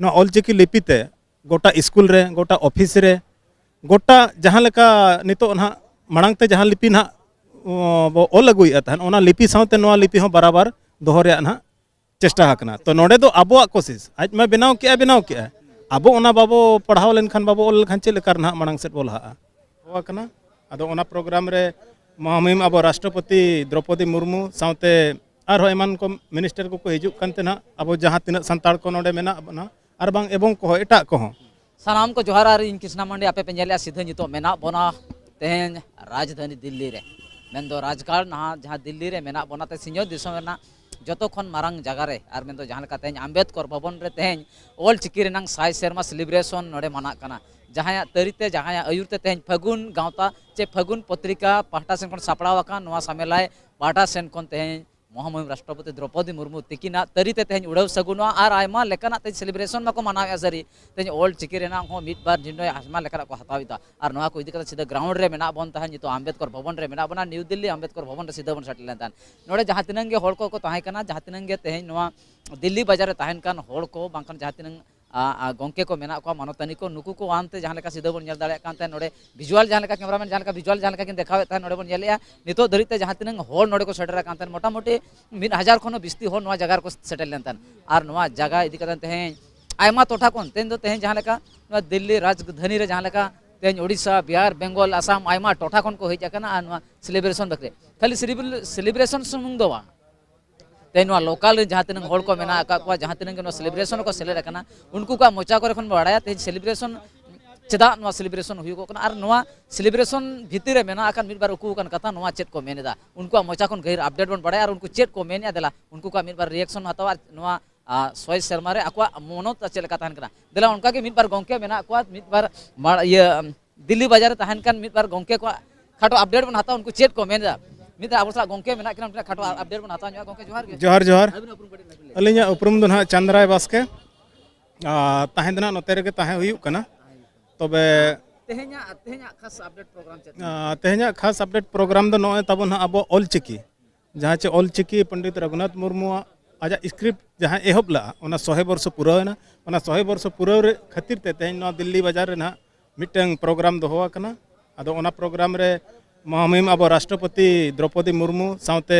no ऑलचिकी लिपिते गोटा school रे गोटा ऑफिस रे गोटा जहाँ लेका नितो ना मांगते जहाँ लिपि ना बो ऑल अगुए तहन ओना लिपि सावते नोआ लिपि हो बराबर दोहो रे ना चेष्टा हकना तो नोडे दो आबोआ कोशिश आज मैं बनाव के आबो ओना बाबो पढ़ाव लेनखान बाबो ऑल लेनखान चेक लेकर ना मांग सेट बोलहा होआ कना आदो ओना प्रोग्राम रे महामहिम अब राष्ट्रपति द्रौपदी मुर्मू सावते आर एमान को मिनिस्टर को हिजुक कानते ना अब जहाँ तीन संताड़ को नोडे मेना बना आर बांग एवं को एटा को सानाम को जोहार आर इन कृष्णा मंडी आपे पेंजेले सीधे नितो मेना बोना तेहेन राजधानी दिल्ली रे मेन्दो राजगाड़ ना जहाँ दिल्ली रे मेना बोना ते सिंह दिसम ना जतो खन मारंग जगह रे आर मेन्दो जहाँ लेका तेहेन आम्बेडकर भवन रे तेहेन ऑल चिकी रेनांग साय सेरमा सेलिब्रेशन नोडे मना कना जहाँ तरीते जहाँ आयुरते तेहेन फगुन गावता चे फगुन पत्रिका पाहटा सेन खन सापड़ावा नोआ सामेलाय पाहटा सेन खन तेहेन महामहिम राष्ट्रपति द्रौपदी मुर्मू तिकिना तरीते तेहेन उड़ाव सगुनवा आर आयमा लेकाना ते सेलिब्रेशन माको मनावे सरी तेहेन ऑल चिकी रेना हो मिद बार जिन्नो आयमा लेकाना को हताविता आर नोआ को इदी कता सीधा ग्राउंड रे मेना बन तहन नितो आम्बेडकर भवन रे मेना बना न्यू दिल्ली आम्बेडकर भवन रे सीधा बन सेटल लेन नोडे जहाँ तिनंगे होड़ को ताहे कना जहाँ तिनंगे तेहेन नोआ दिल्ली बाजार रे ताहेन कान होड़ को बांकन जहाँ तिनंग गोंके को मेना को मानतानी को नुकु को आनते जहाँ लेका सीधा बन नेल दाड़े कानते नोडे विजुअल जहाँ लेका कैमरामैन जहाँ लेका विजुअल जहाँ लेका किन देखावे ता नोडे बन नेलेया नितो धरिते जहाँ तिनंग होड़ नोडे को सेटरा कानते मोटा मोटी 1000 खनो बिस्ती होड़ नोआ जगह को सेटल लेन आर नोआ जगह इदी कतन तेहेन आयमा टोठा कोन तेन दो तेहेन जहाँ लेका नोआ दिल्ली राजधानी रे जहाँ लेका तेहेन ओडिशा बिहार बेंगल आसाम आयमा टोठा कोन को हेज आकना आर नोआ सेलिब्रेशन बकरे खाली सेलिब्रेशन सुमुंग दो तेन लोकल जहाँ तीन होड़ को मेना को जहाँ तीन सेलिब्रेशन को सेलेक्ट करना उनको का मोचा को बढ़ाया तेज सेलिब्रेशन चेदा सेलिब्रेशन हुआ और नोआ सेलिब्रेशन भितर मेना मिद बार उकू कथा नोआ चेक को मेनेदा उनको मोचा खन गहिर अपडेट बन बढ़ाया और उनको चेक को मेने देला उनको का मिद बार रिएक्शन हतावा नोआ 6 सेरमा रे आको मनोत चेक लेका तहन कना देला उनका के मिद बार गोंके मेना को मिद बार ये दिल्ली बाजार तहन कान मिद बार गोंके को खाटो अपडेट बन हता उनको चेक को मेनेदा मिद अब सा गोंके मेना किना खाटो अपडेट बन हता गोंके जोहार जोहार अलिया उपरुम दो ना चंद्राय बास्के ताहें दना नोते रे ताहें हुयुक कना तबे तेहेnya खास अपडेट प्रोग्राम दो नोय तबन अब ऑलचिकी जहाँ चे ऑलचिकी पंडित रघुनाथ मुर्मू आज स्क्रिप्ट जहाँ एहब ला 100 वर्ष पुराना 100 वर्ष पुराव रे खातिर ते तेहेन दिल्ली बाजार रे ना मिटंग प्रोग्राम दोहो कना आदो ओना प्रोग्राम रे महामहिम अब राष्ट्रपति द्रौपदी मुर्मू सावते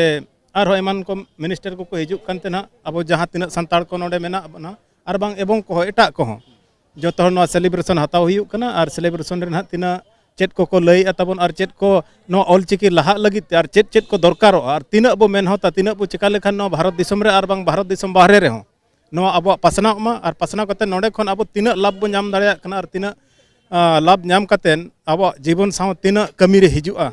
आर एमान को मिनिस्टर को हिजुक कानते ना अब जहाँ तीन संताड़ को नोडे मेना बना आर बांग एवं को एटा को जो तो ना सेलिब्रेशन हताव हुयुक कना आर सेलिब्रेशन रे ना तीना चेत को लई तबन आर चेत को नो ऑलचिकी लहा लगित आर चेत को दरकारो आर तीना बो मेन होता तीना बो चिका लेखान नो भारत दिसम रे आर बांग भारत दिसम बाहरे रे हो नो अब पासना मा आर पासना कते नोडे खन अब तीना लाभ बो नाम दाड़िया कना आर तीना लाभ नाम कातेन अब जीवन साव तीना कमी रे हिजुआ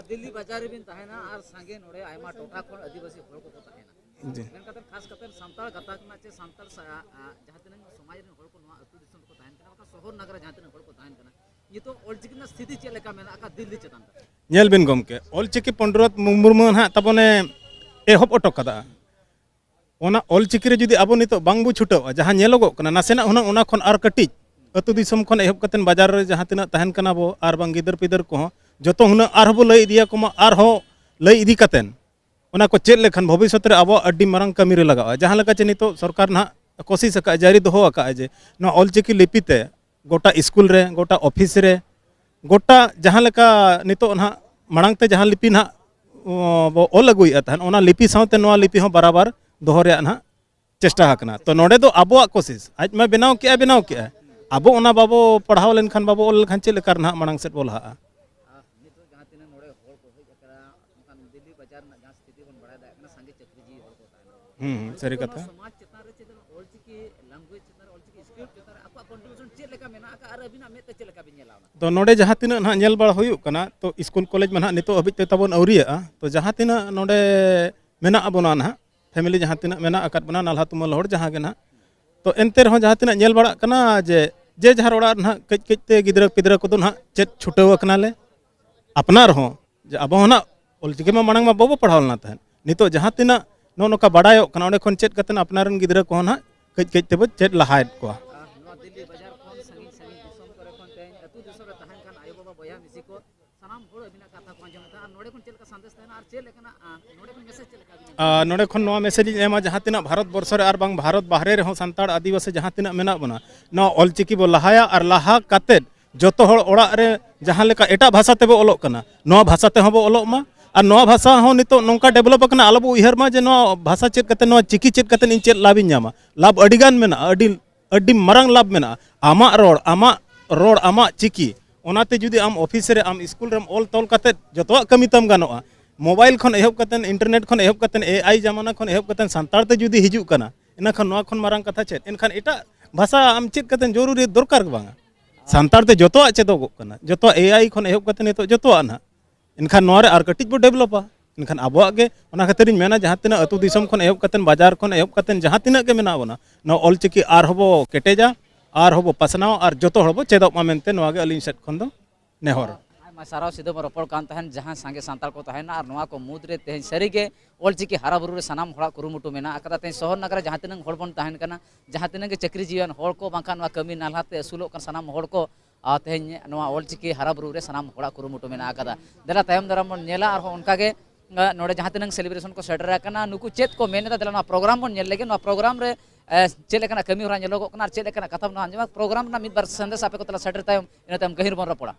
दिल्ली बाजार रे बिन ताहेना आर संगे नोडे आयमा टोटा खन आदिवासी होड़ को ताहेना जी मेन खास कते संताल गता कना चे संताल जहाँ तीन समाज रे होड़ को नोआ अतु दिसम को ताहेन कना का शहर नगर जहाँ तीन होड़ को ताहेन कना ये तो ऑलचिकी ना स्थिति चे लेका मेना का दिल्ली चेतान नेल बिन गमके ऑलचिकी पंडित मुर्मू ना तबने एहब अटक कदा ओना ऑलचिकी रे जुदी आबो नितो बांग बु छुटाव जहाँ नेलोगो कना नासेना हुना ओना खन आर कटिज अतु दिसम खन एहब कतेन बाजार रे जहाँ तीन ताहेन कना बो आर बांग गिदर पिदर को जो हुना आरबो लई इदिया को आर हो लई इदी कतेन ओना को चेक लेखन भविष्य रे अब अड्डी मारंग कमी रे लगा जहाँ लेका चे नितो सरकार ना कोशिश का जारी दोहो आका जे न ऑलचिकी लिपिते गोटा स्कूल रे गोटा ऑफिस रे गोटा जहाँ लेका नितो ना मांगते जहाँ लिपि ना बो ऑल अगुए तहन ओना लिपि सावते नोआ लिपि हो बराबर दोहो रे ना चेष्टा हकना तो नोडे दो आबोआ कोशिश आज मैं बनाव के आबो ओना बाबो पढ़ाव लेनखान बाबो ऑल लेनखान चेक लेकर ना मांग सेट बोलहा सरी कथा तो नोडे जहाँ तीन ना नेल बड़ा हुयुक कना तो स्कूल कॉलेज में ना नितो अभी ते तबन अवरिया तो जहाँ तीन नोडे मेना बना ना फैमिली जहाँ तीन मेना अकत बना नालहा तुमल होड़ जहाँ के ना तो एनते रहो जहाँ तीन नेल बड़ा कना जे जहाँ ओड़ा ना कज कजते गिदरा पिदरा को ना चेत छुटाव कनाले अपना रहो जे अब ना ऑलचिकी में मांग में बाबो पढ़ाव ना तहन नितो जहाँ तीन नो नोका बड़ायो कना ओंडे खन चेत कतन अपनारन गिदरा को ना कज कज तेबो चेत लहायत को दिल्ली बाजार खन संगी संगी दिसम करे खन तेन अतु दिसम रे तहन खान आयो बाबा बया मिसी को सनाम होड़ अबिना कथा नोडे खन नोआ मैसेज एमा जहाँ तिना भारत वर्ष रे आर बांग भारत बाहरे रे सांताड़ आदिवासी जहाँ तिना मेना बना नोआ ऑलचिकी बो लहाया और लहा काते जोतो हर ओड़ा रे जहाँ लेका एटा भाषा तेबो ओलोक कना नोआ भाषा ते हबो ओलोक मा और नोआ भाषा हो नितो नोंका डेवलप कना आलोबो उयहर मा जे नोआ भाषा चेत कते नोआ चिकी चेत कते इन चेत लाभ ᱧᱟᱢᱟ लाभ अडिगान मेना अडी मारांग लाभ मेना रोड आमा चिकी ओनाते जुदी आम ऑफिस रे आम स्कूल रे ऑल तोल कते जतवा कमी तम गानोआ मोबाइल खन एहब कतन इंटरनेट खन एहब कतन एआई जमाना खन एहब कतन सांताड़ ते जुदी हिजू कना इना खन नोआ खन मारांग कथा चेत इनखान एटा भाषा आम चेत कतन जरूरी दरकार बांगा सांताड़ ते जतवा चेदोगो कना जतवा एआई खन एहब कतन नितो जतवा ना इनखान नोआ रे आर कटिज बो डेवलपा इनखान आबोआ गे ओना खातिर इन मेना जहाँ तिना अतु दिसम खन एहब कतन बाजार खन एहब कतन जहाँ तिना के मेना बना नोआ ऑलचिकी आर हबो केटेजा आर हबो पासनाव आर जतो हबो चेदोक मा मेनते नोआ गे अलिन सेट खन दो नेहर सारा सीधे रोपड़ कान तहन जहाँ सांगे सांताल को तहना और नोआ को मुद्रे तेहन सारीगे ऑलचिकी हारा बुरु रे सनाम हड़ा कुरुमुटु मेना अकदा तेहन शहर नगर जहाँ तिनंग हड़ बन तहन कना जहाँ तिनंग के चक्री जीवन हड़ को बांका नोआ कमी नालहाते असुलोक कन सनाम हड़ को तेहन नोआ ऑलचिकी हारा बुरु रे सनाम हड़ा कुरुमुटु मेना अकदा देला तायम दराम बन नेला और उनका के नोडे जहाँ तिनंग सेलिब्रेशन को सेटर कना नुकु चेत को मेनेदा देला नोआ प्रोग्राम बन नेल लेगे नोआ प्रोग्राम रे चेद लेकना कमी हरा नेलोगो कना चेद लेकना कथा बन आंजमा प्रोग्राम ना मिद बार संदेश आपे को तला सेटर तायम इना तायम गहिर बन रपड़ा